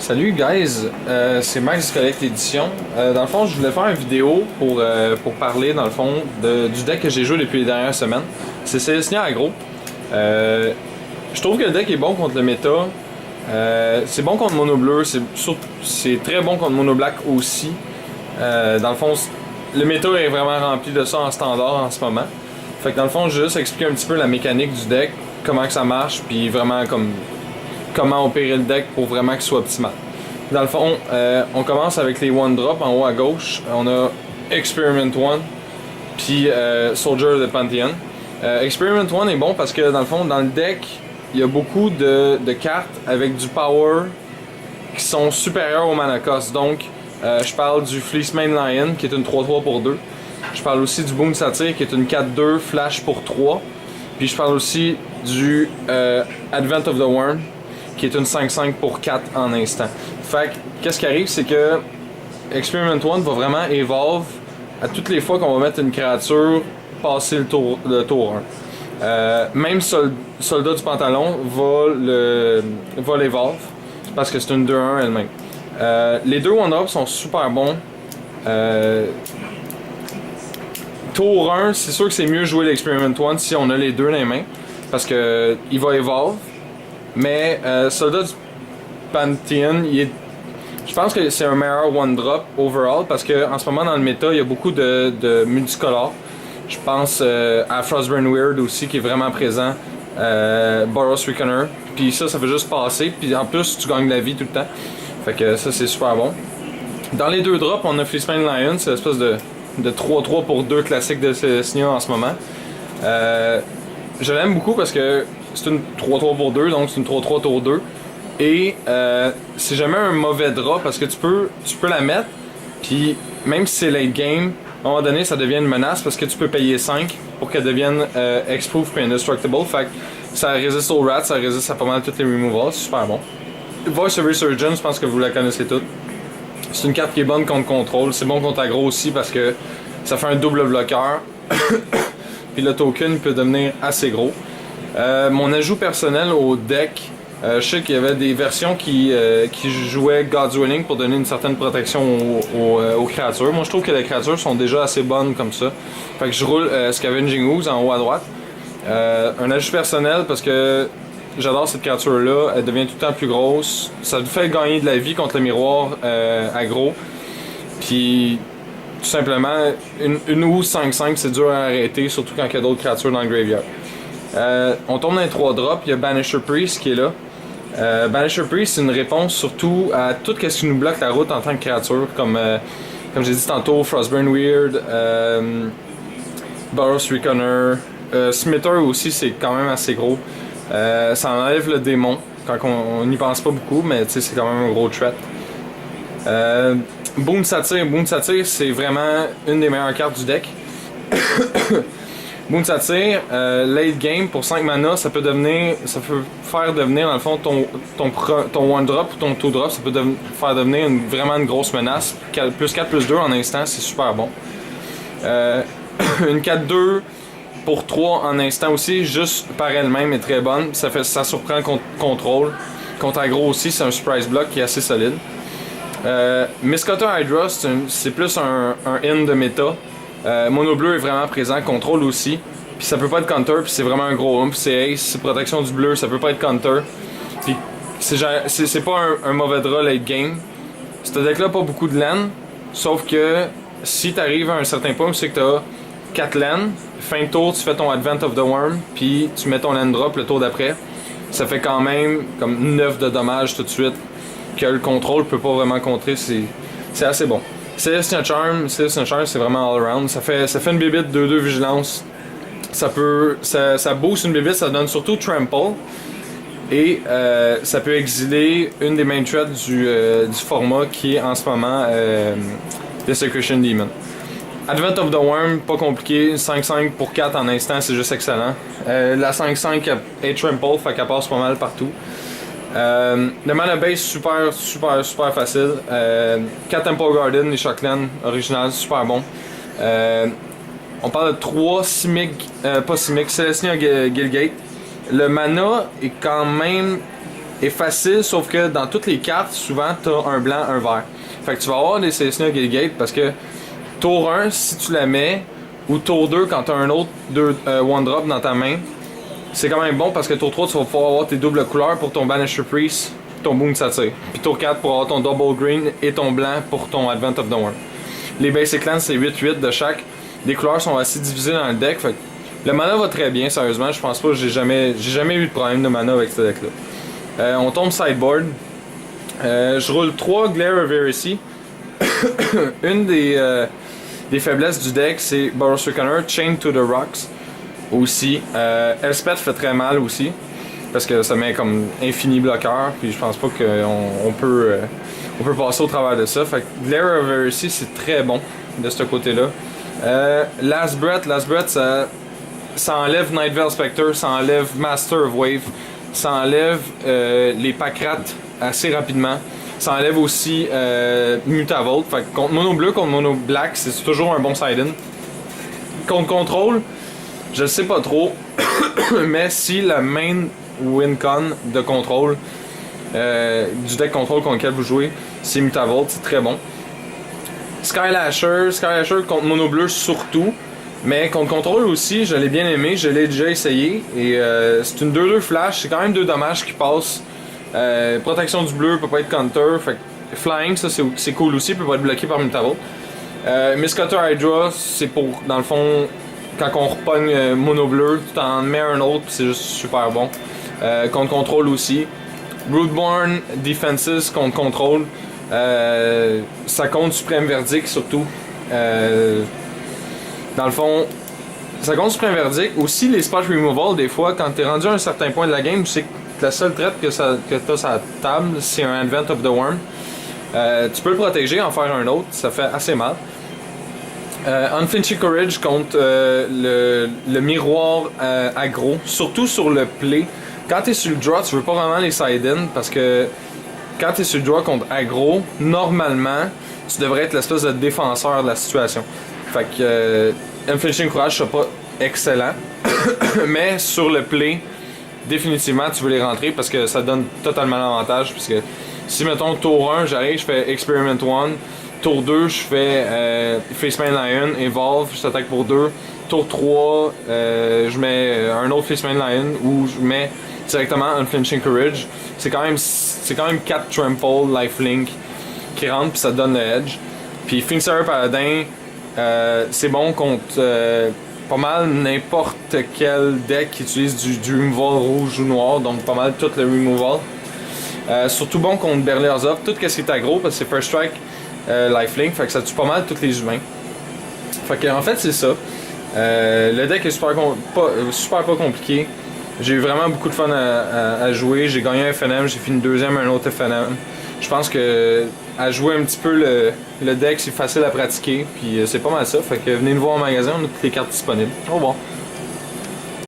Salut guys, c'est Max Collect Edition. Dans le fond, je voulais faire une vidéo pour parler dans le fond du deck que j'ai joué depuis les dernières semaines. C'est Célestia Aggro. Je trouve que le deck est bon contre le méta. C'est bon contre Mono Bleu, c'est très bon contre Mono Black aussi. Dans le fond, le méta est vraiment rempli de ça en standard en ce moment. Fait que dans le fond, je vais juste expliquer un petit peu la mécanique du deck, comment que ça marche, puis vraiment comment opérer le deck pour vraiment qu'il soit optimal. Dans le fond, on commence avec les one drop en haut à gauche. On a Experiment 1 puis Soldier de Pantheon. Experiment 1 est bon parce que dans le fond, dans le deck, il y a beaucoup de cartes avec du power qui sont supérieures au mana cost. Donc, je parle du Fleecemane Lion qui est une 3-3 pour 2. Je parle aussi du Boom Satyr qui est une 4-2 flash pour 3. Puis je parle aussi du Advent of the Worm qui est une 5-5 pour 4 en instant. Fait que, qu'est-ce qui arrive, c'est que Experiment 1 va vraiment evolve à toutes les fois qu'on va mettre une créature passer le tour 1. Même Soldat du Pantalon va l'evolve parce que c'est une 2-1 elle-même. Les deux one-drops sont super bons. Tour 1, c'est sûr que c'est mieux jouer l'Experiment 1 si on a les deux dans les mains parce que il va evolve. Mais Soldat du Pantheon, je pense que c'est un meilleur one-drop overall parce qu'en ce moment dans le méta, il y a beaucoup de multicolores. Je pense à Frostburn Weird aussi qui est vraiment présent, Boros Reckoner, puis ça fait juste passer, puis en plus tu gagnes de la vie tout le temps. Fait que ça c'est super bon. Dans les deux drops, on a Fleecemane Lion, c'est l'espèce de 3-3 pour 2 classique de Célestia en ce moment. Je l'aime beaucoup parce que c'est une 3-3 pour 2, donc c'est une 3-3 tour 2. Et c'est jamais un mauvais drop parce que tu peux la mettre, puis même si c'est late game, à un moment donné ça devient une menace parce que tu peux payer 5 pour qu'elle devienne X-Proof et Indestructible. Fait que ça résiste au rat, ça résiste à pas mal toutes les removals, c'est super bon. Voice of Resurgence, je pense que vous la connaissez toutes. C'est une carte qui est bonne contre contrôle, c'est bon contre aggro aussi parce que ça fait un double bloqueur. Puis le token peut devenir assez gros. Mon ajout personnel au deck, je sais qu'il y avait des versions qui jouaient God's Willing pour donner une certaine protection aux créatures. Moi je trouve que les créatures sont déjà assez bonnes comme ça. Fait que je roule Scavenging Ooze en haut à droite. Un ajout personnel parce que j'adore cette créature là, elle devient tout le temps plus grosse. Ça te fait gagner de la vie contre le miroir aggro. Puis tout simplement, une Ooze 5-5 c'est dur à arrêter, surtout quand il y a d'autres créatures dans le graveyard. On tombe dans les 3 drops, il y a Banisher Priest qui est là. Banisher Priest c'est une réponse surtout à tout ce qui nous bloque la route en tant que créature, comme j'ai dit tantôt, Frostburn Weird, Boros Reckoner, Smither aussi c'est quand même assez gros. Ça enlève le démon quand on n'y pense pas beaucoup, mais c'est quand même un gros threat. Boom Satyr c'est vraiment une des meilleures cartes du deck. Boom Satyr, late game pour 5 mana, ça peut faire devenir dans le fond ton one drop ou ton 2 drop, ça peut faire devenir vraiment une grosse menace. Plus 4 plus 2 en instant, c'est super bon. Une 4-2 pour 3 en instant aussi, juste par elle-même est très bonne. Ça surprend contre contrôle. Contre aggro aussi, c'est un surprise block qui est assez solide. Miscutter Hydra, c'est plus un in de méta. Mono bleu est vraiment présent, contrôle aussi. Puis ça peut pas être counter, puis c'est vraiment un gros hump. C'est ace, c'est protection du bleu, ça peut pas être counter. Puis c'est pas un mauvais draw late game. Ce deck là pas beaucoup de land, sauf que si t'arrives à un certain point, c'est que t'as 4 land. Fin de tour, tu fais ton Advent of the Worm, puis tu mets ton land drop le tour d'après. Ça fait quand même comme 9 de dommages tout de suite, que le contrôle peut pas vraiment contrer, c'est assez bon. Celestia Charm, c'est vraiment all-around. Ça fait une bébite 2-2 vigilance. Ça booste une bébite, ça donne surtout trample. Et ça peut exiler une des main threats du format qui est en ce moment Desecration Demon. Advent of the Worm, pas compliqué, 5-5 pour 4 en instant, c'est juste excellent. La 5-5 est trample, fait qu'elle passe pas mal partout. Le mana base super facile. 4 Temple Garden, les Shockland original, super bon. On parle de 3 Celestia Guildgate. Le mana est quand même est facile, sauf que dans toutes les cartes, souvent, tu as un blanc, un vert. Fait que tu vas avoir des Selesnya Gilgate parce que tour 1, si tu la mets, ou tour 2, quand tu as un autre one drop dans ta main, c'est quand même bon parce que tour 3, tu vas pouvoir avoir tes doubles couleurs pour ton Banisher Priest, ton Boom Satyr. Puis tour 4 pour avoir ton Double Green et ton blanc pour ton Advent of the Worm. Les Basic Lands, c'est 8-8 de chaque. Les couleurs sont assez divisées dans le deck. Fait que le mana va très bien, sérieusement. Je pense pas que j'ai jamais eu de problème de mana avec ce deck-là. On tombe sideboard. Je roule 3 Glare of Heresy. Une des faiblesses du deck, c'est Boros Reckoner, Chained to the Rocks. Aussi. Elspeth fait très mal aussi. Parce que ça met comme infini bloqueur. Puis je pense pas qu'on peut passer au travers de ça. Fait que Glare of Heresy, c'est très bon de ce côté-là. Last Breath, ça enlève Night Veil Spectre, ça enlève Master of Wave, ça enlève les Pakrates assez rapidement. Ça enlève aussi Mutavolt. Fait que contre mono bleu, contre mono black, c'est toujours un bon side-in. Contre contrôle, je sais pas trop, mais si la main win-con de contrôle du deck contrôle contre lequel vous jouez, c'est Mutavolt, c'est très bon. Skylasher contre mono bleu surtout, mais contre contrôle aussi, je l'ai bien aimé, je l'ai déjà essayé et c'est une 2-2 flash, c'est quand même 2 dommages qui passent. Protection du bleu peut pas être counter, fait que flying ça c'est cool aussi, peut pas être bloqué par Mutavolt. Miscutter Hydra, c'est pour dans le fond quand on repogne mono bleu, tu t'en mets un autre, c'est juste super bon. Contre contrôle aussi. Broodborn Defenses contre contrôle. Ça compte Supreme Verdict surtout. Dans le fond, ça compte Supreme Verdict. Aussi les spot removal, des fois, quand t'es rendu à un certain point de la game, tu sais que la seule traite que t'as sur la table, c'est un Advent of the Worm. Tu peux le protéger, en faire un autre, ça fait assez mal. Unflinching Courage contre le miroir aggro, surtout sur le play. Quand t'es sur le draw, tu veux pas vraiment les side-in parce que quand t'es sur le draw contre aggro, normalement, tu devrais être l'espèce de défenseur de la situation. Fait que Unflinching Courage, c'est pas excellent, mais sur le play, définitivement, tu veux les rentrer parce que ça donne totalement l'avantage. Parce que si, mettons, tour 1, j'arrive, je fais Experiment 1. Tour 2, je fais Faceman Lion, Evolve, je t'attaque pour 2. Tour 3, je mets un autre Faceman Lion ou je mets directement Unflinching Courage. C'est quand même 4 Trample, Lifelink qui rentrent puis ça donne le edge. Puis Finksire Paladin, c'est bon contre pas mal n'importe quel deck qui utilise du removal rouge ou noir, donc pas mal tout le removal. Surtout bon contre Berlerzov, tout ce qui est aggro parce que c'est First Strike. Lifelink, fait que ça tue pas mal tous les humains. Fait que en fait c'est ça. Le deck est super pas compliqué. J'ai eu vraiment beaucoup de fun à jouer. J'ai gagné un FNM, j'ai fini deuxième un autre FNM. Je pense que à jouer un petit peu le deck c'est facile à pratiquer. Puis c'est pas mal ça. Fait que venez nous voir au magasin, on a toutes les cartes disponibles. Au revoir.